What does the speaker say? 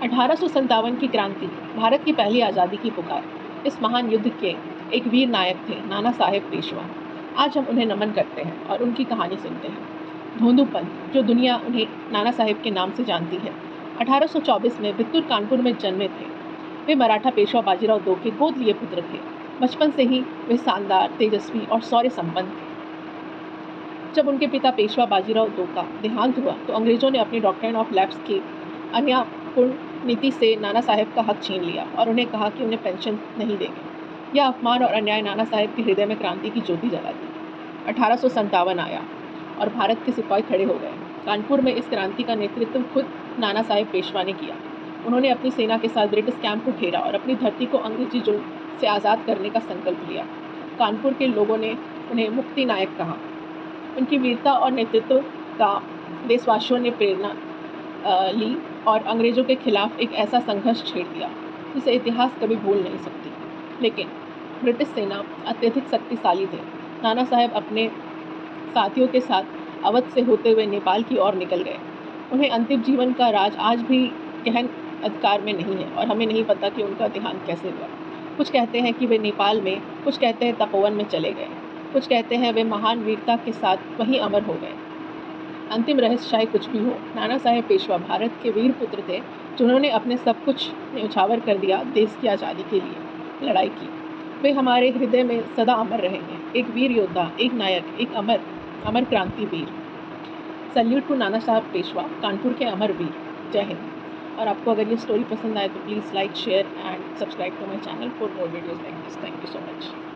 1857 की क्रांति, भारत की पहली आज़ादी की पुकार। इस महान युद्ध के एक वीर नायक थे नाना साहेब पेशवा। आज हम उन्हें नमन करते हैं और उनकी कहानी सुनते हैं। धोंदू पंत, जो दुनिया उन्हें नाना साहेब के नाम से जानती है, 1824 में बित्तूर कानपुर में जन्मे थे। वे मराठा पेशवा बाजीराव II के गोद लिए पुत्र थे। बचपन से ही वे शानदार, तेजस्वी और शौर्य संपन्न थे। जब उनके पिता पेशवा बाजीराव II का देहांत हुआ तो अंग्रेजों ने अपनी डॉक्ट्रिन ऑफ लैप्स की अन्यायपूर्ण नीति से नाना साहेब का हक छीन लिया और उन्हें कहा कि उन्हें पेंशन नहीं देंगे। यह अपमान और अन्याय नाना साहेब के हृदय में क्रांति की ज्योति जला दी। 1857 आया और भारत के सिपाही खड़े हो गए। कानपुर में इस क्रांति का नेतृत्व खुद नाना साहेब पेशवा ने किया। उन्होंने अपनी सेना के साथ ब्रिटिश कैंप को घेरा और अपनी धरती को अंग्रेजी जुल्म से आज़ाद करने का संकल्प लिया। कानपुर के लोगों ने उन्हें मुक्ति नायक कहा। उनकी वीरता और नेतृत्व का देशवासियों ने प्रेरणा ली और अंग्रेज़ों के खिलाफ एक ऐसा संघर्ष छेड़ दिया जिसे इतिहास कभी भूल नहीं सकती। लेकिन ब्रिटिश सेना अत्यधिक शक्तिशाली थे। नाना साहेब अपने साथियों के साथ अवध से होते हुए नेपाल की ओर निकल गए। उन्हें अंतिम जीवन का राज आज भी गहन अधिकार में नहीं है और हमें नहीं पता कि उनका देहांत कैसे हुआ। कुछ कहते हैं कि वे नेपाल में, कुछ कहते हैं तपोवन में चले गए, कुछ कहते हैं वे महान वीरता के साथ वहीं अमर हो गए। अंतिम रहस्य चाहे कुछ भी हो, नाना साहेब पेशवा भारत के वीर पुत्र थे जिन्होंने अपने सब कुछ न्यौछावर कर दिया देश की आज़ादी के लिए लड़ाई की। वे हमारे हृदय में सदा अमर रहेंगे। एक वीर योद्धा, एक नायक, एक अमर क्रांति वीर। सल्यूट टू नाना साहब पेशवा, कानपुर के अमर वीर। जय हिंद। और आपको अगर ये स्टोरी पसंद आए तो please like, share and subscribe to my channel for more videos like this. Thank you so much.